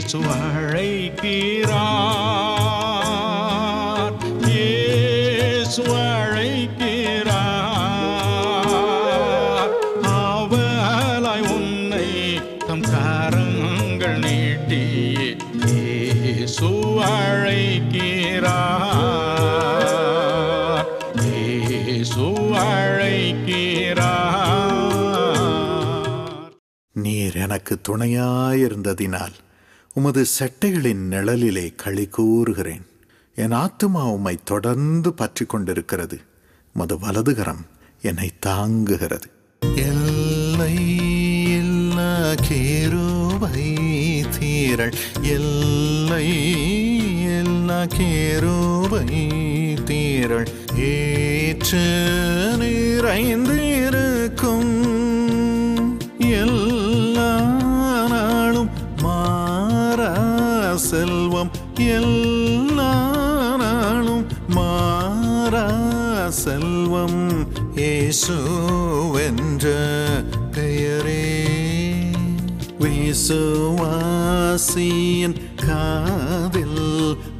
இயேசு அழைக்கிறார், இயேசு அழைக்கிறார். அவலாய் உன்னை தம் கரங்கள் நீட்டி இயேசு அழைக்கிறார், இயேசு அழைக்கிறார். நீர் எனக்கு துணையாயிருந்ததினால் உமது செட்டைகளின் நிழலிலே களி கூறுகிறேன். என் ஆத்துமா உம்மை தொடர்ந்து பற்றி கொண்டிருக்கிறது, உமது வலதுகரம் என்னை தாங்குகிறது. எல்லை இல்லா கேருபை தீரள், எல்லை எல்லா கேருபை தீரள் ஏற்று நிறைந்திருக்கும். எல்லா நாளும் மாறா செல்வம், எல்லா நாளும் மாறா செல்வம் இயேசுவென்ற பெயரே. விசுவாசியின் காதில்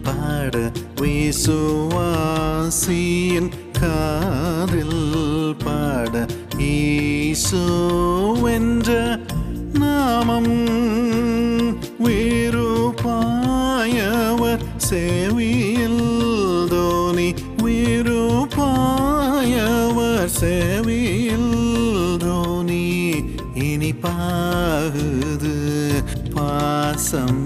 பாட, விசுவாசியின் காதில் பாட இயேசுவென்ற நாமம் விருப்பாயவர் செவியில் தோனி, விருப்பாயவர் செவியில் தோனி இனிப்பாகுது பாசம்.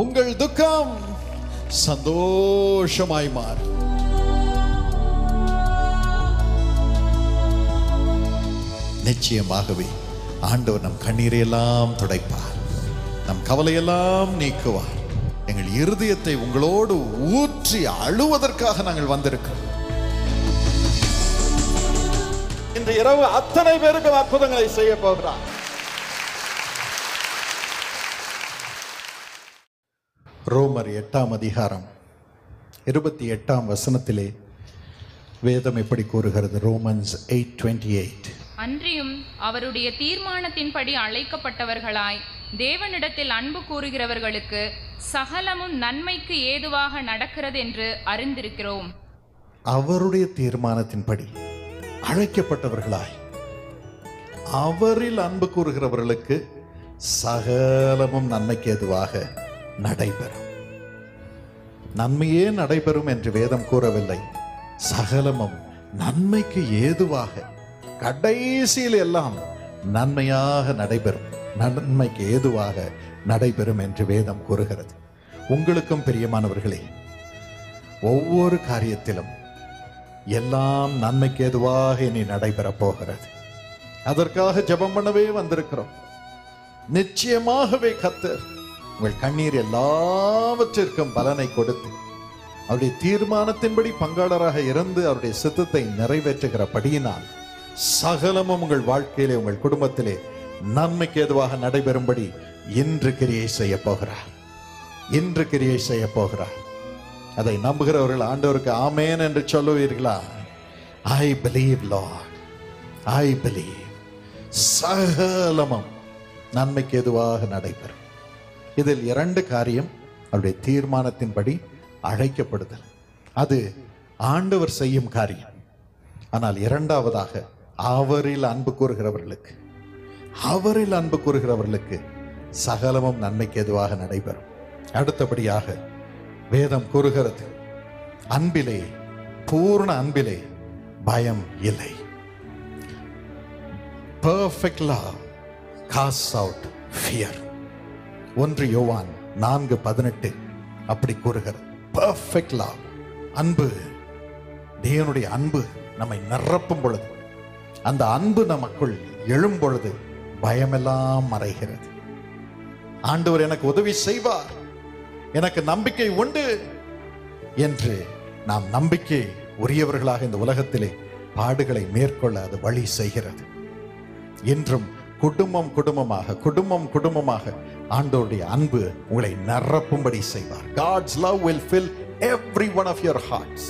உங்கள் துக்கம் சந்தோஷமாய் மாறும். நிச்சயமாகவே ஆண்டவர் நம் கண்ணீரையெல்லாம் துடைப்பார், நம் கவலையெல்லாம் நீக்குவார். எங்கள் இருதயத்தை உங்களோடு ஊற்றி அழுவதற்காக நாங்கள் வந்திருக்கிறோம். இன்று இரவு அத்தனை பேருக்கு அற்புதங்களை செய்ய போகிறார். ரோமர் 8ஆம் அதிகாரம் 28ஆம் வசனத்திலே வேதம் எப்படி கூறுகிறது? ரோமன்ஸ் 8:28. அன்றியும் அவருடைய தீர்மானத்தின்படி அழைக்கப்பட்டவர்களாய் தேவனிடத்தில் அன்பு கூறுகிறவர்களுக்கு சகலமும் நன்மைக்கு ஏதுவாக நடக்கிறது என்று அறிந்திருக்கிறோம். அவருடைய தீர்மானத்தின்படி அழைக்கப்பட்டவர்களாய் அவரில் அன்பு கூறுகிறவர்களுக்கு சகலமும் நன்மைக்கு ஏதுவாக நடைபெறும். நன்மையே நடைபெறும் என்று வேதம் கூறவில்லை, சகலமும் நன்மைக்கு ஏதுவாக, கடைசியில் எல்லாம் நன்மையாக நடைபெறும், நன்மைக்கு ஏதுவாக நடைபெறும் என்று வேதம் கூறுகிறது. உங்களுக்கும் பிரியமானவர்களே, ஒவ்வொரு காரியத்திலும் எல்லாம் நன்மைக்கு ஏதுவாக இனி நடைபெறப் போகிறது. அதற்காக ஜெபம் பண்ணவே வந்திருக்கிறோம். நிச்சயமாகவே கர்த்தர் உங்கள் கண்ணீர் எல்லாவற்றிற்கும் பலனை கொடுத்து அவருடைய தீர்மானத்தின்படி பங்காளராக இருந்து அவருடைய சித்தத்தை நிறைவேற்றுகிறபடியினால் சகலமும் உங்கள் வாழ்க்கையிலே, உங்கள் குடும்பத்திலே நன்மைக்கு ஏதுவாக நடைபெறும்படி இன்று கிரியை செய்ய போகிறார். இன்று கிரியை செய்ய போகிறார். அதை நம்புகிறவர்கள் ஆண்டவருக்கு ஆமேன் என்று சொல்லுவீர்களா? I believe Lord, I believe. சகலமும் நன்மைக்கு ஏதுவாக நடைபெறும். இதில் 2 காரியம். அவருடைய தீர்மானத்தின்படி அழைக்கப்படுதல், அது ஆண்டவர் செய்யும் காரியம். ஆனால் 2வதாக அவரில் அன்பு கூறுகிறவர்களுக்கு, அவரில் அன்பு கூறுகிறவர்களுக்கு சகலமும் நன்மைக்கு ஏதுவாக நடைபெறும். அடுத்தபடியாக வேதம் கூறுகிறது, அன்பிலே, பூர்ண அன்பிலே பயம் இல்லை. Perfect love casts out fear. 1 யோவான் 4:18 அப்படி கூறுகிறது. Perfect love, அன்பு, தேவனுடைய அன்பு நம்மை நிரப்பும் பொழுது, அந்த அன்பு நமக்குள் எழும் பொழுது பயமெல்லாம் மறைகிறது. ஆண்டவர் எனக்கு உதவி செய்வார், எனக்கு நம்பிக்கை உண்டு என்று நாம் நம்பிக்கை உரியவர்களாக இந்த உலகத்திலே பாடுகளை மேற்கொள்ள அது வழி செய்கிறது. இன்றும் குடும்பம் குடும்பமாக ஆண்டவருடைய அன்பு உங்களை நிரப்பும்படி செய்வார். God's love will fill every one of your hearts.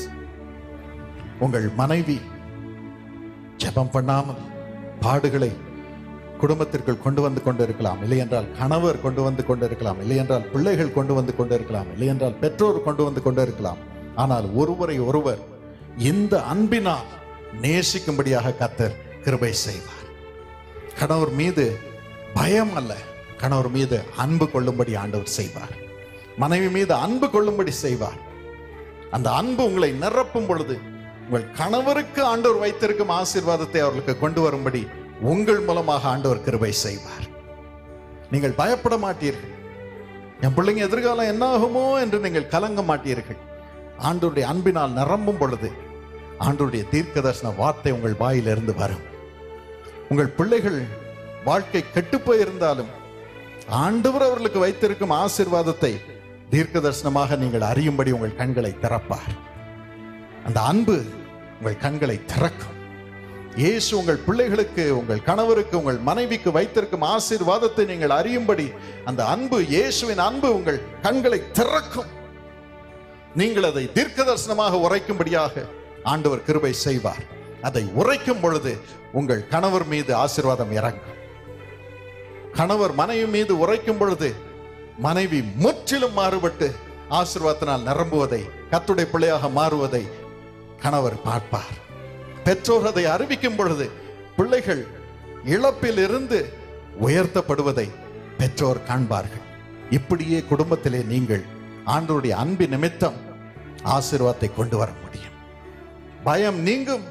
உங்கள் மனைவி ஜெபம் பண்ணாமல் பாடுகளை குடும்பத்திற்குள் கொண்டு வந்து கொண்டிருக்கலாம், இல்லை என்றால் கணவர் கொண்டு வந்து கொண்டிருக்கலாம், இல்லை என்றால் பிள்ளைகள் கொண்டு வந்து கொண்டிருக்கலாம், இல்லை என்றால் பெற்றோர் கொண்டு வந்து கொண்டிருக்கலாம். ஆனால் ஒருவரை ஒருவர் இந்த அன்பினால் நேசிக்கும்படியாக கர்த்தர் கிருபை செய்வார். கணவர் மீது பயம் அல்ல, கணவர் மீது அன்பு கொள்ளும்படி ஆண்டவர் செய்வார். மனைவி மீது அன்பு கொள்ளும்படி செய்வார். அந்த அன்பு உங்களை நிரப்பும் பொழுது உங்கள் கணவருக்கு ஆண்டவர் வைத்திருக்கும் ஆசீர்வாதத்தை அவர்களுக்கு கொண்டு வரும்படி உங்கள் மூலமாக ஆண்டவர் கிருபை செய்வார். நீங்கள் பயப்பட மாட்டீர்கள். என் பிள்ளைங்க எதிர்காலம் என்ன ஆகுமோ என்று நீங்கள் கலங்க மாட்டீர்கள். ஆண்டவருடைய அன்பினால் நிரம்பும் பொழுது ஆண்டவருடைய தீர்க்க தரிசன வார்த்தை உங்கள் வாயிலிருந்து வரும். உங்கள் பிள்ளைகள் வாழ்க்கை கெட்டுப்போய் இருந்தாலும் ஆண்டவர் அவர்களுக்கு வைத்திருக்கும் ஆசீர்வாதத்தை தீர்க்க தரிசனமாக நீங்கள் அறியும்படி உங்கள் கண்களை திறப்பார். அந்த அன்பு உங்கள் கண்களை திறக்கும். இயேசு உங்கள் பிள்ளைகளுக்கு, உங்கள் கணவருக்கு, உங்கள் மனைவிக்கு வைத்திருக்கும் ஆசீர்வாதத்தை நீங்கள் அறியும்படி அந்த அன்பு, இயேசுவின் அன்பு உங்கள் கண்களை திறக்கும். நீங்கள் அதை தீர்க்க தரிசனமாக உரைக்கும்படியாக ஆண்டவர் கிருபை செய்வார். அதை உரைக்கும் பொழுது உங்கள் கணவர் மீது ஆசீர்வாதம் இறங்கும். கணவர் மனைவி மீது உரைக்கும் பொழுது மனைவி முற்றிலும் மாறுபட்டு ஆசீர்வாதத்தினால் நிரம்புவதை, கர்த்தருடைய பிள்ளையாக மாறுவதை கணவர் பார்ப்பார். பெற்றோர் அதை அறிவிக்கும் பொழுது பிள்ளைகள் இழப்பில் இருந்து உயர்த்தப்படுவதை பெற்றோர் காண்பார்கள். இப்படியே குடும்பத்திலே நீங்கள் ஆண்டவருடைய அன்பு நிமித்தம் ஆசீர்வாதத்தை கொண்டு வர முடியும். பயம் நீங்கும்,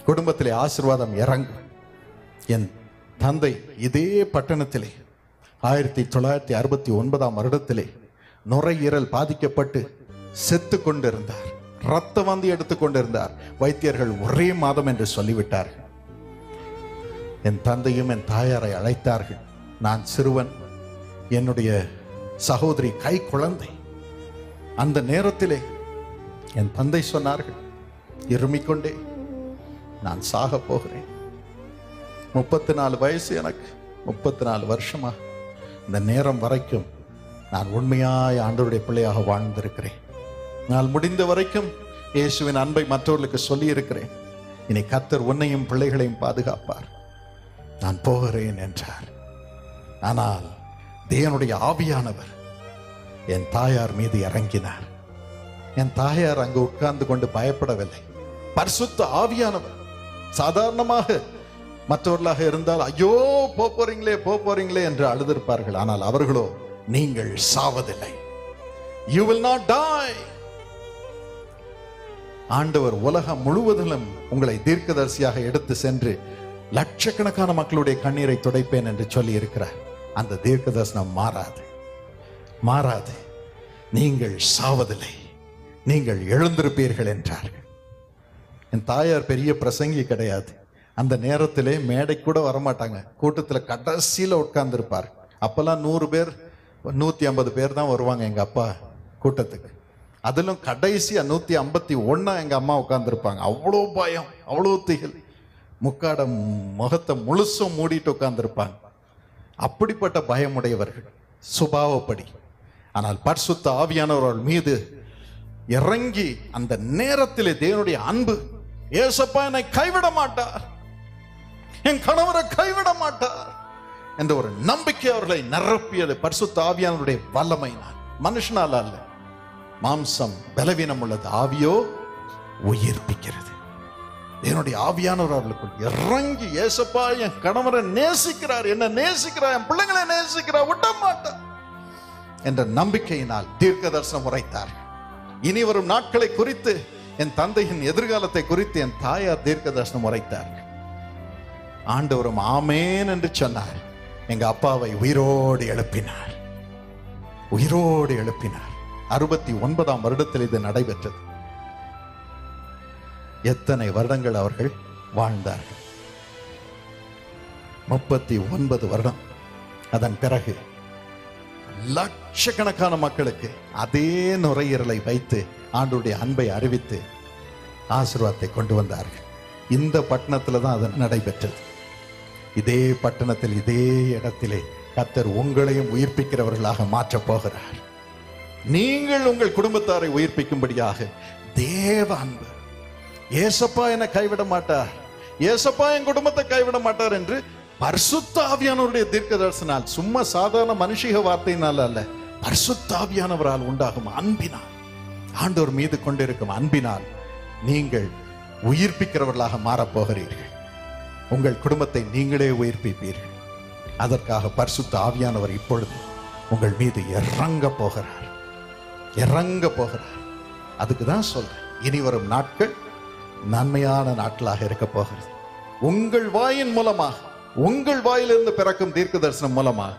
குடும்பத்திலே ஆசீர்வாதம் இறங்கும். என் தந்தை இதே பட்டணத்திலே 1969 வருடத்திலே நுரையீரல் பாதிக்கப்பட்டு செத்து கொண்டிருந்தார். இரத்த வாந்தி எடுத்துக் கொண்டிருந்தார். வைத்தியர்கள் ஒரே மாதம் என்று சொல்லிவிட்டார்கள். என் தந்தையும் என் தாயாரை அழைத்தார்கள். நான் சிறுவன், என்னுடைய சகோதரி கை குழந்தை. அந்த நேரத்திலே என் தந்தை சொன்னார்கள், இருமிக்கொண்டே, நான் சாக போகிறேன். 34 வயசு எனக்கு, 34 வருஷமா இந்த நேரம் வரைக்கும் நான் உண்மையாய் ஆண்டவருடைய பிள்ளையாக வாழ்ந்திருக்கிறேன். நான் முடிந்த வரைக்கும் இயேசுவின் அன்பை மற்றவர்களுக்கு சொல்லி இருக்கிறேன். இனி கர்த்தர் உன்னையும் பிள்ளைகளையும் பாதுகாப்பார், நான் போகிறேன் என்றார். ஆனால் தேவனுடைய ஆவியானவர் என் தாயார் மீது இறங்கினார். என் தாயார் அங்கு உட்கார்ந்து கொண்டு பயப்படவில்லை. பரிசுத்த ஆவியானவர் சாதாரணமாக மற்றவர்களாக இருந்தால் ஐயோ போறீங்களே என்று அழுதிருப்பார்கள். ஆனால் அவர்களோ, நீங்கள் சாவதில்லை, you will not die. ஆண்டவர் உலகம் முழுவதிலும் உங்களை தீர்க்கதரிசியாக எடுத்து சென்று லட்சக்கணக்கான மக்களுடைய கண்ணீரை துடைப்பேன் என்று சொல்லி இருக்கிறார். அந்த தீர்க்க தரிசனம் மாறாது. நீங்கள் சாவதில்லை, நீங்கள் எழுந்திருப்பீர்கள் என்றார்கள். என் தாயார் பெரிய பிரசங்கி கிடையாது. அந்த நேரத்திலே மேடை கூட வரமாட்டாங்க. கூட்டத்தில் கடைசியில் உட்கார்ந்து இருப்பார். அப்பெல்லாம் 100 பேர் 150 பேர் தான் வருவாங்க எங்க அப்பா கூட்டத்துக்கு. அதிலும் கடைசியா 151 எங்க அம்மா உட்கார்ந்துருப்பாங்க. அவ்வளோ பயம், அவ்வளோ திகில், முக்காட முகத்தை முழுசும் மூடிட்டு உட்கார்ந்துருப்பாங்க. அப்படிப்பட்ட பயமுடையவர்கள் சுபாவப்படி. ஆனால் பரிசுத்த ஆவியானவர்கள் மீது இறங்கி அந்த நேரத்திலே தேவனுடைய அன்பு, ஏசப்பா என்னை கைவிட மாட்டார், என் கணவரை கைவிட மாட்டார் என்ற ஒரு நம்பிக்கை அவர்களை நிரப்பியது பரிசுத்த ஆவியானவருடைய வல்லமையினால். மனுஷனால் அல்ல. மாம்சம் பலவீனம் உள்ளது, ஆவியோ உயிர்ப்பிக்கிறது. என்னுடைய ஆவியானவர் அவர்களுக்குள் இறங்கி, ஏசப்பா என் கணவரை நேசிக்கிறார், என்ன நேசிக்கிறார், என் பிள்ளைங்களை நேசிக்கிறார், விட மாட்டார் என்ற நம்பிக்கையினால் தீர்க்க தரிசனம் உரைத்தார்கள். இனி வரும் நாட்களை குறித்து, என் தந்தையின் எதிர்காலத்தை குறித்து என் தாயார் தீர்க்க தரிசனம் உரைத்தார்கள். ஆண்டவரும் ஆமேன் என்று சொன்னார். எங்க அப்பாவை உயிரோடு எழுப்பினார். 69 வருடத்தில் இது நடைபெற்றது. எத்தனை வருடங்கள் அவர்கள் வாழ்ந்தார்கள்? 39 வருடம். அதன் பிறகு லட்சக்கணக்கான மக்களுக்கு அதே நுரையீரலை வைத்து ஆண்டவருடைய அன்பை அறிவித்து ஆசீர்வாதத்தை கொண்டு வந்தார்கள். இந்த பட்டணத்தில் தான் அது நடைபெற்றது. இதே பட்டணத்தில், இதே இடத்திலே கர்த்தர் உங்களையும் உயிர்ப்பிக்கிறவர்களாக மாற்றப் போகிறார். நீங்கள் உங்கள் குடும்பத்தாரை உயிர்ப்பிக்கும்படியாக தேவ அன்பு, ஏசப்பா என்னை கைவிட மாட்டார், ஏசப்பா என் குடும்பத்தை கைவிட மாட்டார் என்று பரிசுத்த ஆவியானவருடைய தீர்க்க தரிசனால், சும்மா சாதாரண மனுஷிக வார்த்தையினால் அல்ல, பரிசுத்த ஆவியானவரால் உண்டாகும் அன்பினால், ஆண்டவர் மீது கொண்டிருக்கும் அன்பினால் நீங்கள் உயிர்ப்பிக்கிறவர்களாக மாறப்போகிறீர்கள். உங்கள் குடும்பத்தை நீங்களே உயிர்ப்பிப்பீர்கள். அதற்காக பரிசுத்த ஆவியானவர் இப்பொழுது உங்கள் மீது இறங்க போகிறார். அதுக்கு தான் சொல்றேன், இனி வரும் நாட்கள் நன்மையான நாட்களாக இருக்க போகிறது. உங்கள் வாயின் மூலமாக, உங்கள் வாயிலிருந்து பிறக்கும் தீர்க்க தரிசனம் மூலமாக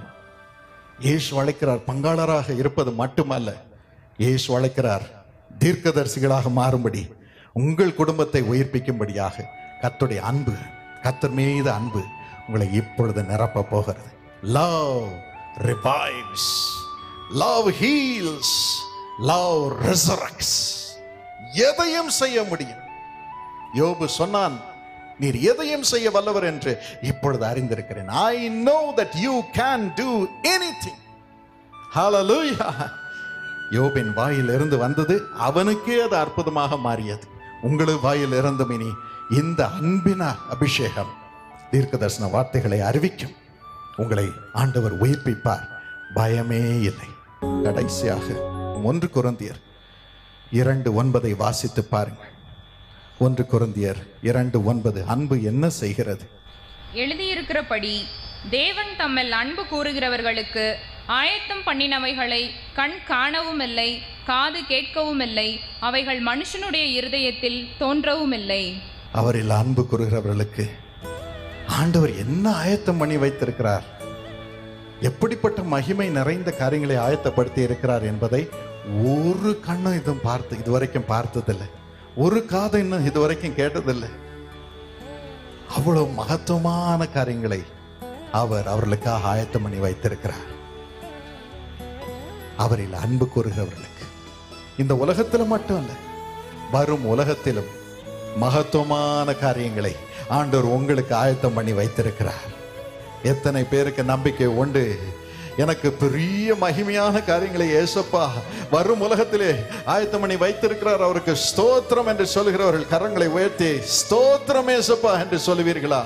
இயேசு அழைக்கிறார். பங்காளராக இருப்பது மட்டுமல்ல, இயேசு அழைக்கிறார் தீர்க்கதரிசிகளாக மாறும்படி, உங்கள் குடும்பத்தை உயிர்ப்பிக்கும்படியாக. கர்த்தருடைய அன்பு, கர்த்தர் மீது அன்பு உங்களை இப்பொழுது நிரப்ப போகிறது. Love revives, love heals, love resurrects. எதையும் செய்ய முடியும். யோபு சொன்னான், நீர் எதையும் செய்ய வல்லவர் என்று இப்பொழுது அறிந்திருக்கிறேன். I know that you can do anything. Hallelujah. யோபின் வாயில் இருந்து வந்தது அவனுக்கே அது அற்புதமாக மாறியது. உங்களது வாயில் இருந்தும் இனி இந்த அன்பின அபிஷேகம் தீர்க்க தரிசன வார்த்தைகளை அறிவிக்கும். உங்களை ஆண்டவர் உயிர்ப்பிப்பார், பயமே இல்லை. கடைசியாக 1 கொரிந்தியர் 2:9 வாசித்து பாருங்கள். 1 கொரிந்தியர் 2:9. அன்பு என்ன செய்கிறது? எழுதியிருக்கிறபடி தேவன் தம்மில் அன்பு கூறுகிறவர்களுக்கு ஆயத்தம் பண்ணினவைகளை கண் காணவும் இல்லை, காது கேட்கவும் இல்லை, அவைகள் மனுஷனுடைய இருதயத்தில் தோன்றவும் இல்லை. அவரில் அன்பு கூறுகிறவர்களுக்கு ஆண்டவர் என்ன ஆயத்தம் பண்ணி வைத்திருக்கிறார், எப்படிப்பட்ட மகிமை நிறைந்த காரியங்களை ஆயத்தப்படுத்தி இருக்கிறார் என்பதை ஒரு கண்ணும் இதுவரைக்கும் பார்த்ததில்லை, ஒரு காதை இன்னும் இதுவரைக்கும் கேட்டதில்லை. அவ்வளவு மகத்துவமான காரியங்களை அவர் அவர்களுக்காக ஆயத்தம் பண்ணி வைத்திருக்கிறார். அவரில் அன்பு கூறுகிறவர்களுக்கு இந்த உலகத்தில் மட்டும் அல்ல, வரும் உலகத்திலும் மகத்துவமான காரியங்களை ஆண்டவர் உங்களுக்கு ஆயத்தம் பண்ணி வைத்திருக்கிறார். எத்தனை பேருக்கு நம்பிக்கை உண்டு, எனக்கு பெரிய மகிமையான காரியங்களை ஏசப்பா வரும் உலகத்திலே ஆயத்தம் பண்ணி வைத்திருக்கிறார், அவருக்கு ஸ்தோத்திரம் என்று சொல்கிறவர்கள் கரங்களை உயர்த்தி ஸ்தோத்திரம் ஏசப்பா என்று சொல்லுவீர்களா?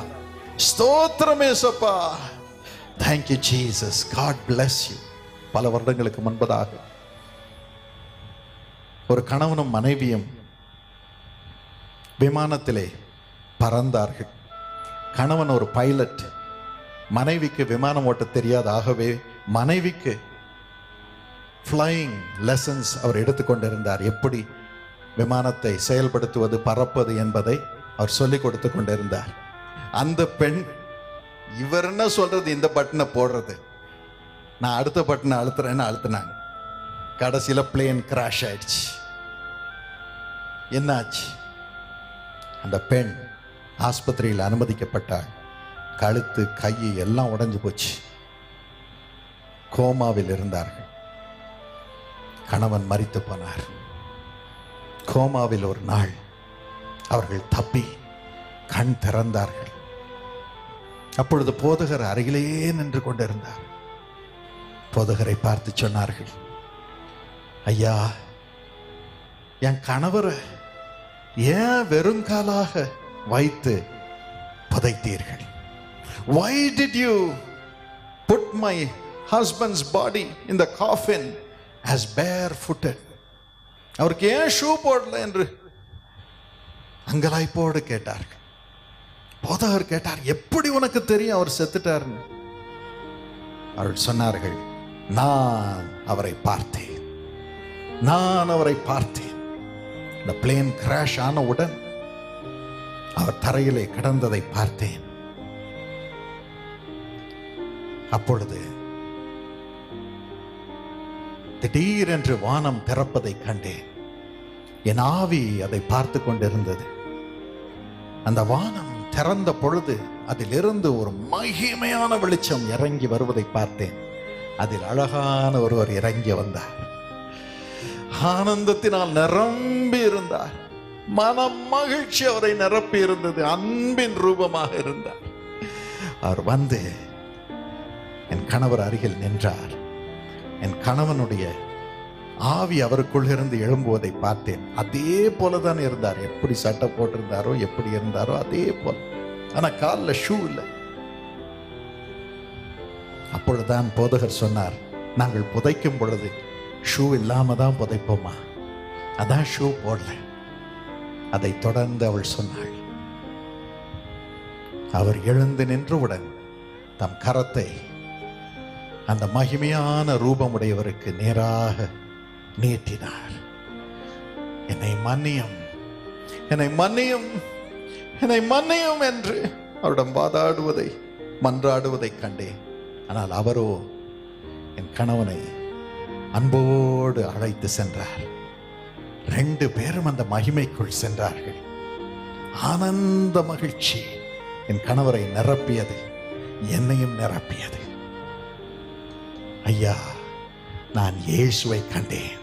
ஸ்தோத்திரம் ஏசப்பா. Thank you Jesus. God bless you. பல வருடங்களுக்கு முன்பதாக ஒரு கணவனும் மனைவியும் விமானத்திலே பறந்தார்கள். கணவன் ஒரு பைலட், மனைவிக்கு விமானம் ஓட்ட தெரியாது. ஆகவே மனைவிக்கு ஃப்ளையிங் லெசன்ஸ் அவர் எடுத்துக்கொண்டிருந்தார். எப்படி விமானத்தை செயல்படுத்துவது, பறப்பது என்பதை அவர் சொல்லிக் கொடுத்து கொண்டிருந்தார். அந்த பெண், இவர் என்ன சொல்றது, இந்த பட்டனை போடுறது, நான் அடுத்த பட்டனை அழுத்துறேன்னு அழுத்தினாங்க. கடைசியில பிளேன் கிராஷ் ஆயிடுச்சு. என்னாச்சு? அந்த பெண் ஆஸ்பத்திரியில் அனுமதிக்கப்பட்டாள். கழுத்து, கை எல்லாம் உடைஞ்சு போச்சு. கோமாவில் இருந்தார்கள். கணவன் மரித்து போனார். கோமாவில் ஒரு நாள் அவர்கள் தப்பி கண் திறந்தார்கள். அப்பொழுது போதகர் அருகிலே நின்று கொண்டிருந்தார். போதகரை பார்த்து சொன்னார்கள், ஐயா, என் கணவரை ஏன் வெறுங்காலாக வைத்து புதைத்தீர்கள்? Why did you put my husband's body in the coffin as barefooted? அவருக்கு ஏன் ஷூ போடல என்று அங்கலாய்ப்போடு கேட்டார்கள். போதகர் கேட்டார், எப்படி உனக்கு தெரியும் அவர் செத்துட்டார்னு? அவர்கள் சொன்னார்கள், நான் அவரை பார்த்தேன். இந்த பிளேன் கிராஷ் ஆனவுடன் அவர் தரையிலே கிடந்ததை பார்த்தேன். அப்பொழுது திடீரென்று வானம் திறப்பதை கண்டேன். என் ஆவி அதை பார்த்து கொண்டிருந்தது. அந்த வானம் திறந்த பொழுது அதிலிருந்து ஒரு மகிமையான வெளிச்சம் இறங்கி வருவதை பார்த்தேன். அதில் அழகான ஒருவர் இறங்கி வந்தார். ஆனந்தத்தினால் நிரம்பி இருந்தார். மனம் மகிழ்ச்சி அவரை நிரப்பி இருந்தது. அன்பின் ரூபமாக இருந்தார். அவர் வந்து என் கணவர் அருகில் நின்றார். என் கணவனுடைய ஆவி அவருக்குள் இருந்து எழும்புவதை பார்த்தேன். அதே போலதான் இருந்தார். எப்படி சட்டை போட்டிருந்தாரோ, எப்படி இருந்தாரோ அதே போல ஆனா காலில் ஷூ இல்லை. அப்பொழுதுதான் போதகர் சொன்னார், நாங்கள் புதைக்கும் பொழுது ஷூ இல்லாம தான் புதைப்போமா, அதான் ஷூ போடல. அதை தொடர்ந்து அவள் சொன்னாள். அவர் எழுந்து நின்றவுடன் தம் கரத்தை அந்த மகிமையான ரூபமுடையவருக்கு நேராக நீட்டினார். என்னை மன்னியும், என்னை மன்னியும், என்னை மன்னியும் என்று அவரிடம் வாதாடுவதை மன்றாடுவதை கண்டேன். ஆனால் அவரோ என் கணவனை அன்போடு அழைத்து சென்றார். 2 பேரும் அந்த மகிமைக்குள் சென்றார்கள். ஆனந்த மகிழ்ச்சி என் கணவரை நிரப்பியது, என்னையும் நிரப்பியது. ஐயா, நான் இயேசுவை கண்டேன்,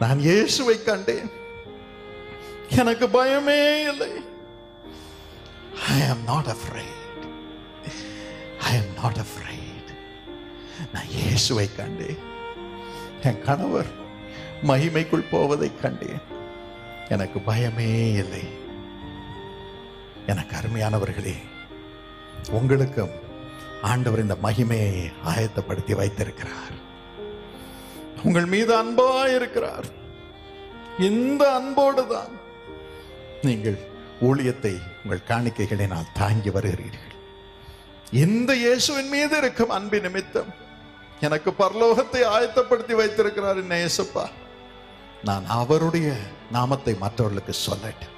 நான் இயேசுவை கண்டேன். எனக்கு பயமே இல்லை. I am not afraid. I am not afraid. நான் இயேசுவை கண்டேன். என் கணவர் மகிமைக்குள் போவதை கண்டேன். எனக்கு பயமே இல்லை. எனக்கு அருமையானவர்களே, உங்களுக்கும் ஆண்டவர் இந்த மகிமையை ஆயத்தப்படுத்தி வைத்திருக்கிறார். உங்கள் மீது அன்பாயிருக்கிறார். இந்த அன்போடு தான் நீங்கள் ஊழியத்தை உங்கள் காணிக்கைகளினால் தாங்கி வருகிறீர்கள். இந்த இயேசுவின் மீது இருக்கும் அன்பின் நிமித்தம் எனக்கு பரலோகத்தை ஆயத்தப்படுத்தி வைத்திருக்கிறார் என்ன இயேசுப்பா. நான் அவருடைய நாமத்தை மற்றவர்களுக்கு சொல்லட்டும்,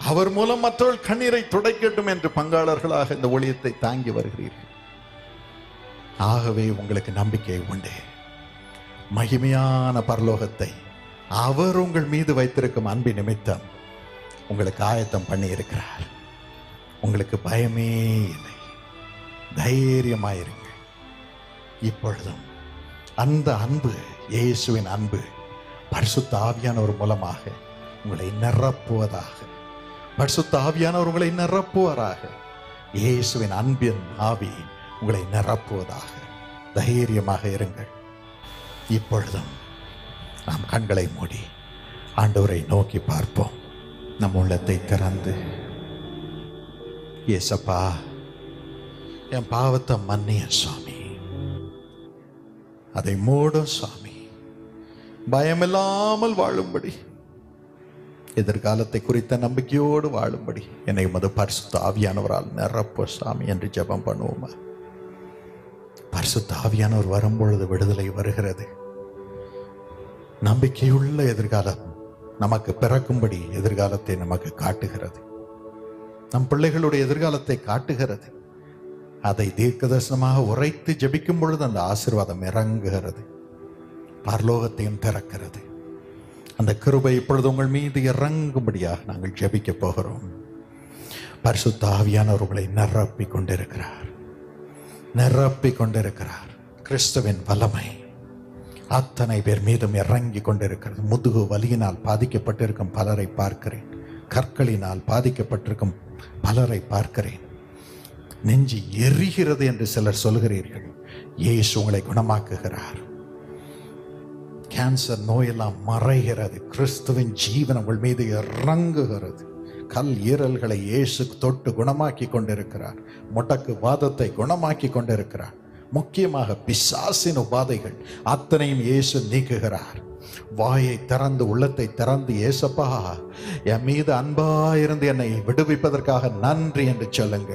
அவர் மூலம் மற்றவர்கள் கண்ணீரை துடைக்கட்டும் என்று பங்காளர்களாக இந்த ஊழியத்தை தாங்கி வருகிறீர்கள். ஆகவே உங்களுக்கு நம்பிக்கை உண்டு. மகிமையான பரலோகத்தை அவர் உங்கள் மீது வைத்திருக்கும் அன்பின் நிமித்தம் உங்களுக்கு ஆயத்தம் பண்ணி இருக்கிறார். உங்களுக்கு பயமே இல்லை. தைரியமாயிருங்க. இப்பொழுதும் அந்த அன்பு, இயேசுவின் அன்பு பரிசுத்த ஆவியானவர் மூலமாக உங்களை நிரப்புவதாக, பரிசுத்த ஆவியானவர் உங்களை நிரப்புவாராக. இயேசுவின் அன்பின் ஆவி உங்களை நிரப்புவதாக. தைரியமாக இருங்கள். இப்பொழுதும் நாம் கண்களை மூடி ஆண்டவரை நோக்கி பார்ப்போம். நம் உள்ளத்தை திறந்து, இயேசப்பா, என் பாவத்தை மன்னிய சுவாமி, அதை மூடும் சுவாமி, பயமில்லாமல் வாழும்படி, எதிர்காலத்தை குறித்த நம்பிக்கையோடு வாழும்படி என்னை உமது பரிசுத்த ஆவியானவரால் நிரப்ப சாமி என்று ஜெபம் பண்ணுவோமா? பரிசுத்த ஆவியானவர் வரும்பொழுது விடுதலை வருகிறது. நம்பிக்கையுள்ள எதிர்காலம் நமக்கு பிறக்கும்படி எதிர்காலத்தை நமக்கு காட்டுகிறது. நம் பிள்ளைகளுடைய எதிர்காலத்தை காட்டுகிறது. அதை தீர்க்கதரிசனமாக உரைத்து ஜெபிக்கும் பொழுது அந்த ஆசீர்வாதம் இறங்குகிறது, பரலோகத்தையும் திறக்கிறது. அந்த கிருபை இப்பொழுது உங்கள் மீது இறங்கும்படியாக நாங்கள் ஜெபிக்க போகிறோம். பரிசுத்த ஆவியானவர் உங்களை நிரப்பி கொண்டிருக்கிறார், நிரப்பி கொண்டிருக்கிறார். கிறிஸ்துவின் வல்லமை அத்தனை பேர் மீதும் இறங்கி கொண்டிருக்கிறது. முதுகு வலியினால் பாதிக்கப்பட்டிருக்கும் பலரை பார்க்கிறேன், கற்களினால் பாதிக்கப்பட்டிருக்கும் பலரை பார்க்கிறேன். நெஞ்சு எரிகிறது என்று சிலர் சொல்கிறீர்கள். இயேசு உங்களை குணமாக்குகிறார். கேன்சர் நோயெல்லாம் மறைகிறது. கிறிஸ்துவின் ஜீவன் உங்கள் மீது இறங்குகிறது. கல் ஈரல்களை இயேசு தொட்டு குணமாக்கி கொண்டிருக்கிறார். முடக்கு வாதத்தை குணமாக்கி கொண்டிருக்கிறார். முக்கியமாக பிசாசின் உபாதைகள் அத்தனையும் இயேசு நீக்குகிறார். வாயை திறந்து, உள்ளத்தை திறந்து, இயேசப்பா, என் மீது அன்பாயிருந்து என்னை விடுவிப்பதற்காக நன்றி என்று சொல்லுங்க.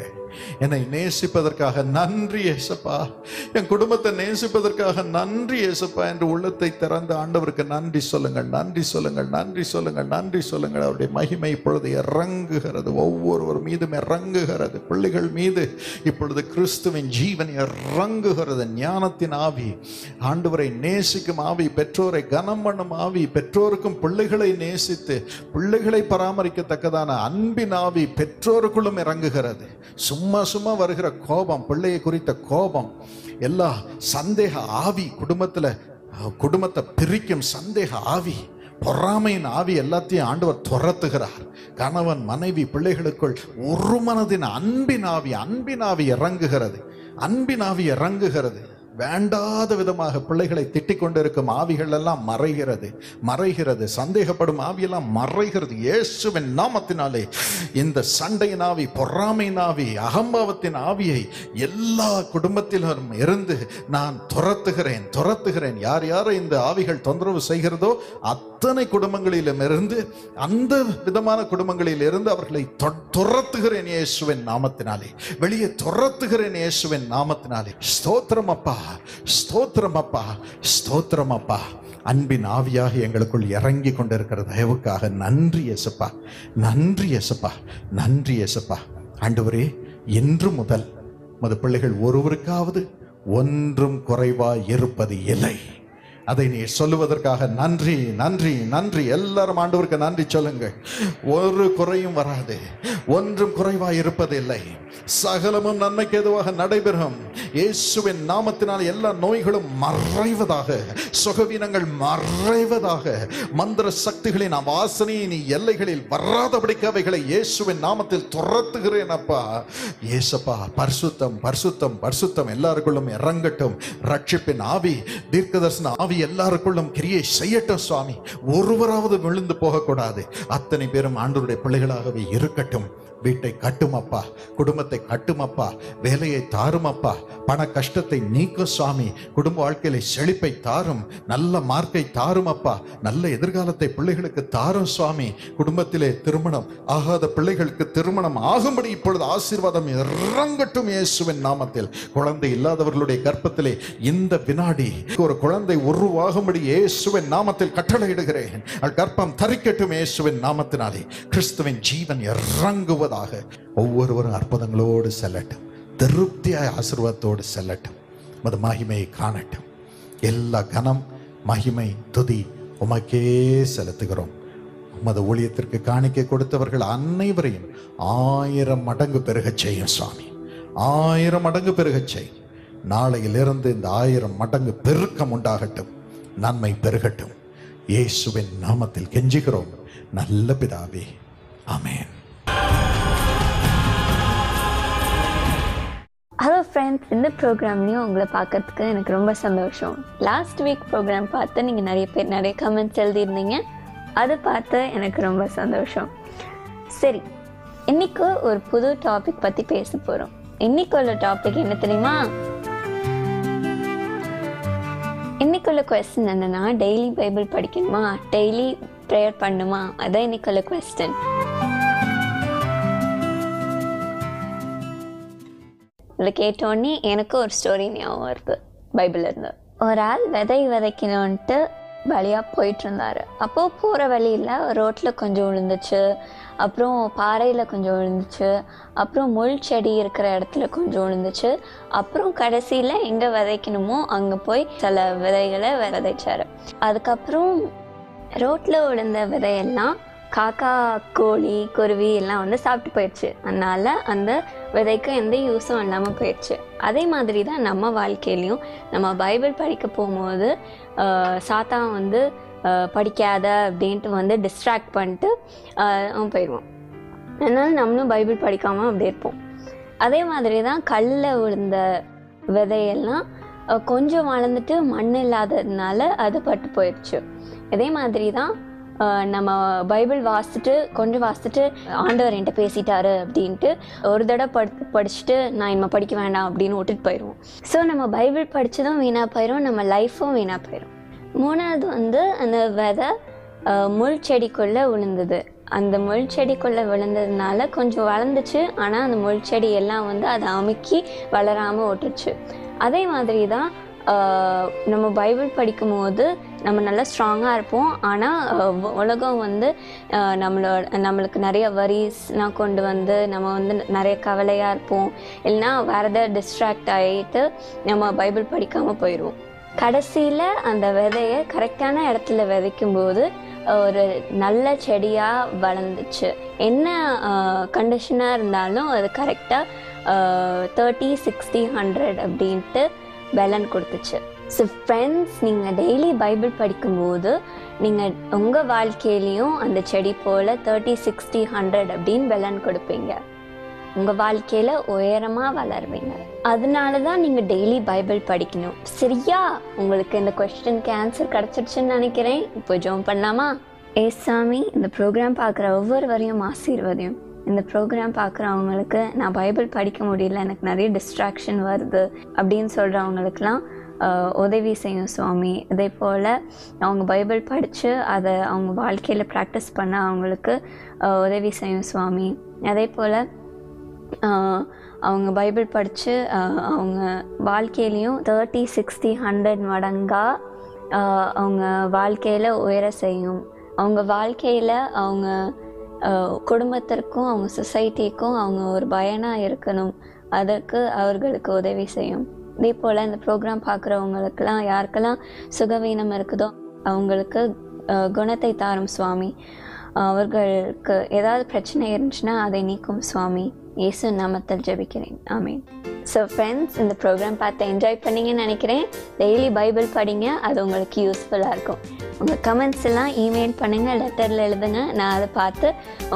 என்னை நேசிப்பதற்காக நன்றி இயேசப்பா, என் குடும்பத்தை நேசிப்பதற்காக நன்றி இயேசப்பா என்று உள்ளத்தை திறந்து ஆண்டவருக்கு நன்றி சொல்லுங்கள், நன்றி சொல்லுங்கள், நன்றி சொல்லுங்கள், நன்றி சொல்லுங்கள். அவருடைய மகிமை இப்பொழுது இறங்குகிறது, ஒவ்வொருவர் மீதும் இறங்குகிறது. பிள்ளைகள் மீது இப்பொழுது கிறிஸ்துவின் ஜீவன் இறங்குகிறது. ஞானத்தின் ஆவி, ஆண்டவரை நேசிக்கும் ஆவி, பெற்றோரை கனம் பண்ணும் ஆவி, பெற்றோருக்கும் பிள்ளைகளை நேசித்து பிள்ளைகளை பராமரிக்கத்தக்கதான அன்பின் ஆவி பெற்றோருக்குள்ளும் இறங்குகிறது. சும்மா சும்மா வருகிற கோபம், பிள்ளையை குறித்த கோபம், எல்லா சந்தேக ஆவி, குடும்பத்தை பிரிக்கும் சந்தேக ஆவி, பொறாமையின் ஆவி எல்லாத்தையும் ஆண்டவர் துரத்துகிறார். கணவன் மனைவி பிள்ளைகளுக்குள் ஒரு மனதின் அன்பின் ஆவி, அன்பின் ஆவி இறங்குகிறது, அன்பின் ஆவி இறங்குகிறது. வேண்டாத விதமாக பிள்ளைகளை திட்டிக் கொண்டிருக்கும் ஆவிகள் எல்லாம் மறைகிறது. சந்தேகப்படும் ஆவியெல்லாம் மறைகிறது. இயேசுவின் நாமத்தினாலே இந்த சண்டையின் ஆவி, பொறாமையின் ஆவி, அகம்பாவத்தின் ஆவியை எல்லா குடும்பத்திலும் இருந்து நான் துரத்துகிறேன். யார் யாரை இந்த ஆவிகள் தொந்தரவு செய்கிறதோ அத்தனை குடும்பங்களிலும் இருந்து, அந்த விதமான குடும்பங்களில் இருந்து அவர்களை துரத்துகிறேன் இயேசுவின் நாமத்தினாலே. வெளியே துரத்துகிறேன் இயேசுவின் நாமத்தினாலே. ஸ்தோத்திரம் அப்பா, ஸ்தோத்திரம் அப்பா, ஸ்தோத்திரம் அப்பா. அன்பின் ஆவியாக எங்களுக்குள் இறங்கி கொண்டிருக்கிற தயவுக்காக நன்றி இயேசுப்பா, நன்றி இயேசுப்பா, நன்றி இயேசுப்பா. ஆண்டவரே, இன்று முதல் உமது பிள்ளைகள் ஒருவருக்காவது ஒன்றும் குறைவாய் இருப்பது இல்லை. அதை நீ சொல்லுவதற்காக நன்றி, நன்றி, நன்றி. எல்லாரும் ஆண்டவருக்கு நன்றி சொல்லுங்கள். ஒரு குறையும் வராது, ஒன்றும் குறைவாய் இருப்பதில்லை. சகலமும் நன்மைக்கு ஏதுவாக நடைபெறும். இயேசுவின் நாமத்தினால் எல்லா நோய்களும் மறைவதாக, சுகவீனங்கள் மறைவதாக, மந்திர சக்திகளின் வாசனையை நீ எல்லைகளில் வராதபடிக்கு அவைகளை இயேசுவின் நாமத்தில் துரத்துகிறேன் அப்பா. இயேசப்பா, பரிசுத்தம், பரிசுத்தம், பரிசுத்தம் எல்லாருக்குள்ளும் இறங்கட்டும். ரட்சிப்பின் ஆவி, தீர்க்கதரிசன ஆவி எல்லாருக்குள்ளும் கிரியை செய்யட்டும் சுவாமி. ஒருவராவது விழுந்து போகக்கூடாது. அத்தனை பேரும் ஆண்டவருடைய பிள்ளைகளாகவே இருக்கட்டும். வீட்டை கட்டுமப்பா, குடும்பத்தை கட்டுமப்பா, வேலையை தாருமப்பா, பண கஷ்டத்தை நீக்கும் சுவாமி. குடும்ப வாழ்க்கையில செழிப்பை தாரும், நல்ல மார்க்கை தாருமப்பா, நல்ல எதிர்காலத்தை பிள்ளைகளுக்கு தாரும் சுவாமி. குடும்பத்திலே திருமணம் ஆகாத பிள்ளைகளுக்கு திருமணம் ஆகும்படி இப்பொழுது ஆசீர்வாதம் இறங்கட்டும் இயேசுவின் நாமத்தில். குழந்தை இல்லாதவர்களுடைய கர்ப்பத்திலே இந்த வினாடி ஒரு குழந்தை உருவாகும்படி இயேசுவின் நாமத்தில் கட்டளையிடுகிறேன். கர்ப்பம் தரிக்கட்டும் இயேசுவின் நாமத்தினாலே. கிறிஸ்துவின் ஜீவன் இறங்குவதாக. ஒவ்வொருவரும் அற்புதங்களோடு செல்லட்டும், திருப்தியாய் ஆசீர்வாதத்தோடு செல்லட்டும். உமது மகிமையை காணட்டும். எல்லா கனம், மகிமை, துதி உமக்கே செலுத்துகிறோம். உமது ஊழியத்திற்கு காணிக்கை கொடுத்தவர்கள் அனைவரையும் 1000 மடங்கு பெருகச் செய்யும் சுவாமி. 1000 மடங்கு பெருகச் செய்யும். நாளையிலிருந்து இந்த 1000 மடங்கு பெருக்கம் உண்டாகட்டும், நன்மை பெருகட்டும். இயேசுவின் நாமத்தில் கெஞ்சுகிறோம் நல்ல பிதாவே, ஆமென். ஹலோ ஃப்ரெண்ட்ஸ், இந்த ப்ரோக்ராம்லேயும் உங்களை பார்க்கறதுக்கு எனக்கு ரொம்ப சந்தோஷம். லாஸ்ட் வீக் ப்ரோக்ராம் பார்த்து நீங்கள் நிறைய பேர் நிறைய கமெண்ட்ஸ் எழுதியிருந்தீங்க. அதை பார்த்து எனக்கு ரொம்ப சந்தோஷம். சரி, இன்றைக்கு ஒரு புது டாபிக் பற்றி பேச போகிறோம். இன்னைக்குள்ள டாபிக் என்ன தெரியுமா? இன்னைக்குள்ள கொஸ்டின் என்னன்னா, டெய்லி பைபிள் படிக்கணுமா, டெய்லி ப்ரேயர் பண்ணுமா? அதான் இன்னைக்குள்ள கொஸ்டின். இதை கேட்டோடனே எனக்கு ஒரு ஸ்டோரி ஞாபகம் வருது பைபிள்ல இருந்து. ஒரு ஆள் விதை விதைக்கணும்ன்ட்டு வழியாக போயிட்டு இருந்தாரு. அப்போது போகிற வழியில் ரோட்டில் கொஞ்சம் விழுந்துச்சு, அப்புறம் பாறையில் கொஞ்சம் விழுந்துச்சு, அப்புறம் முள் செடி இருக்கிற இடத்துல கொஞ்சம் விழுந்துச்சு, அப்புறம் கடைசியில் எங்கே விதைக்கணுமோ அங்கே போய் சில விதைகளை விதைச்சாரு. அதுக்கப்புறம் ரோட்டில் விழுந்த விதையெல்லாம் காக்கா, கோழி, குருவி எல்லாம் வந்து சாப்பிட்டு போயிடுச்சு. அதனால் அந்த விதைக்கு எந்த யூஸும் இல்லாமல் போயிடுச்சு. அதே மாதிரி தான் நம்ம வாழ்க்கையிலையும் நம்ம பைபிள் படிக்க போகும்போது சாத்தான் வந்து படிக்காத அப்படின்ட்டு வந்து டிஸ்ட்ராக்ட் பண்ணிட்டு அவன் போயிடுவான். அதனால் நம்மளும் பைபிள் படிக்காமல் அப்படி இருப்போம். அதே மாதிரி தான் கல்லில் விழுந்த விதையெல்லாம் கொஞ்சம் வளர்ந்துட்டு மண் இல்லாததுனால அது பட்டு போயிடுச்சு. இதே மாதிரி தான் நம்ம பைபிள் கொஞ்சம் வாசிச்சுட்டு ஆண்டவர் என்கிட்ட பேசிட்டாரு அப்படின்ட்டு ஒரு தடவை படிச்சுட்டு நான் இனிமே படிக்க வேண்டாம் அப்படின்னு விட்டுட்டு போயிடுவோம். ஸோ நம்ம பைபிள் படித்ததும் வீணாக போயிடும், நம்ம லைஃப்பும் வீணாக போயிடும். மூணாவது வந்து அந்த விதை முள் செடிக்குள்ளே விழுந்தது. அந்த முள் செடிக்குள்ளே விழுந்ததுனால கொஞ்சம் வளர்ந்துச்சு, ஆனால் அந்த முள் செடி எல்லாம் வந்து அதை அமுக்கி வளராமல் விட்டுருச்சு. அதே மாதிரி தான் நம்ம பைபிள் படிக்கும் போது நம்ம நல்லா ஸ்ட்ராங்காக இருப்போம். ஆனால் உலகம் வந்து நம்மளுக்கு நிறைய வரிஸ்லாம் கொண்டு வந்து நம்ம வந்து நிறைய கவலையாக இருப்போம். இல்லைன்னா வேறு எதாவது டிஸ்ட்ராக்ட் ஆகிட்டு நம்ம பைபிள் படிக்காமல் போயிடுவோம். கடைசியில் அந்த விதையை கரெக்டான இடத்துல விதைக்கும்போது ஒரு நல்ல செடியாக வளர்ந்துச்சு. என்ன கண்டிஷனாக இருந்தாலும் அது கரெக்டாக 30, 60, 100 அப்படின்ட்டு பலன் கொடுத்துச்சு. ஸோ ஃப்ரெண்ட்ஸ், நீங்கள் டெய்லி பைபிள் படிக்கும்போது நீங்கள் உங்கள் வாழ்க்கையிலையும் அந்த செடி போல் 30, 60, 100 அப்படின்னு பலன் கொடுப்பீங்க. உங்கள் வாழ்க்கையில் உயரமாக வளருவீங்க. அதனால தான் நீங்கள் டெய்லி பைபிள் படிக்கணும். சரியா? உங்களுக்கு இந்த கொஸ்டினுக்கு ஆன்சர் கிடச்சிருச்சுன்னு நினைக்கிறேன். இப்போ ஜெபம் பண்ணலாமா? ஏசாமி, இந்த ப்ரோக்ராம் பார்க்குற ஒவ்வொருவரையும் ஆசீர்வதியும். இந்த ப்ரோக்ராம் பார்க்குறவங்களுக்கு நான் பைபிள் படிக்க முடியல, எனக்கு நிறைய டிஸ்ட்ராக்ஷன் வருது அப்படின்னு சொல்கிறவங்களுக்கெல்லாம் உதவி செய்யும் சுவாமி. இதே போல் அவங்க பைபிள் படித்து அதை அவங்க வாழ்க்கையில் ப்ராக்டிஸ் பண்ண அவங்களுக்கு உதவி செய்யும் சுவாமி. அதே போல் அவங்க பைபிள் படித்து அவங்க வாழ்க்கையிலையும் 30, 60, 100 மடங்காக அவங்க வாழ்க்கையில் உயர செய்யும். அவங்க வாழ்க்கையில் அவங்க குடும்பத்திற்கும் அவங்க சொசைட்டிக்கும் அவங்க ஒரு பயனாக இருக்கணும். அதற்கு அவர்களுக்கு உதவி செய்யும். இதே போல் இந்த ப்ரோக்ராம் பார்க்குறவங்களுக்கெல்லாம் யாருக்கெல்லாம் சுகவீனம் இருக்குதோ அவங்களுக்கு குணத்தை தாரும் சுவாமி. அவர்களுக்கு ஏதாவது பிரச்சனை இருந்துச்சுன்னா அதை நீக்கும் சுவாமி. இயேசு நாமத்தில் ஜெபிக்கிறேன், ஆமீன். ஸோ ஃப்ரெண்ட்ஸ், இந்த ப்ரோக்ராம் பார்த்து என்ஜாய் பண்ணிங்கன்னு நினைக்கிறேன். டெய்லி பைபிள் படிங்க, அது உங்களுக்கு யூஸ்ஃபுல்லாக இருக்கும். உங்கள் கமெண்ட்ஸ் எல்லாம் இமெயில் பண்ணுங்கள், லெட்டரில் எழுதுங்க. நான் அதை பார்த்து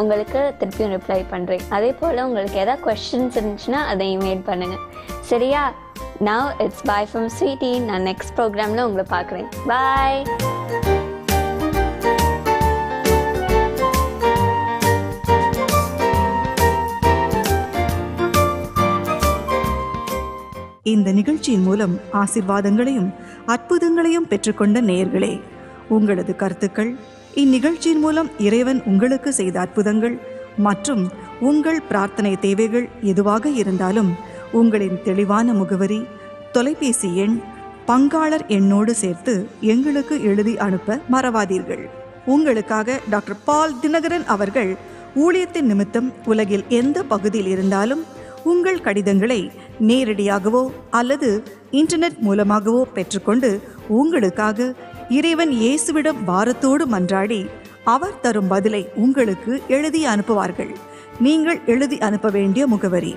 உங்களுக்கு திருப்பியும் ரிப்ளை பண்ணுறேன். அதே போல் உங்களுக்கு ஏதாவது கொஸ்டின்ஸ் இருந்துச்சுன்னா அதை இமெயில் பண்ணுங்கள். சரியா? Now it's bye from Sweetie. நான் நெக்ஸ்ட் ப்ரோக்ராமில் உங்களை பார்க்குறேன். பாய். இந்த நிகழ்ச்சியின் மூலம் ஆசீர்வாதங்களையும் அற்புதங்களையும் பெற்றுக்கொண்ட நேயர்களே, உங்களது கருத்துக்கள், இந்நிகழ்ச்சியின் மூலம் இறைவன் உங்களுக்கு செய்த அற்புதங்கள் மற்றும் உங்கள் பிரார்த்தனை தேவைகள் எதுவாக இருந்தாலும் உங்களின் தெளிவான முகவரி, தொலைபேசி எண், பங்காளர் எண்ணோடு சேர்த்து எங்களுக்கு எழுதி அனுப்ப மறவாதீர்கள். உங்களுக்காக டாக்டர் பால் தினகரன் அவர்கள் ஊழியத்தின் நிமித்தம் உலகில் எந்த பகுதியில் இருந்தாலும் உங்கள் கடிதங்களை நேரடியாகவோ அல்லது இன்டர்நெட் மூலமாகவோ பெற்றுக்கொண்டு உங்களுக்காக இறைவன் இயேசுவிடம் பாரத்தோடு மன்றாடி அவர் தரும் பதிலை உங்களுக்கு எழுதி அனுப்புவார்கள். நீங்கள் எழுதி அனுப்ப வேண்டிய முகவரி: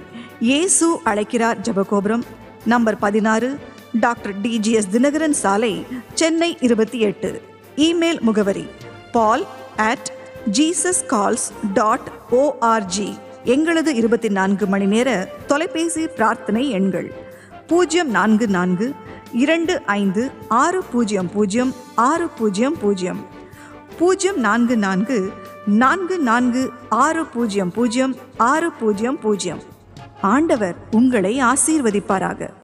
இயேசு அழைக்கிறார், ஜெபகோபுரம், நம்பர் 16, டாக்டர் DGS தினகரன் சாலை, சென்னை 28. இமெயில் முகவரி paul@jesuscalls.org. எங்களது 24 மணி நேர தொலைபேசி பிரார்த்தனை எண்கள் 044 25 600 600 044 44 600 600. ஆண்டவர் உங்களை ஆசீர்வதிப்பாராக.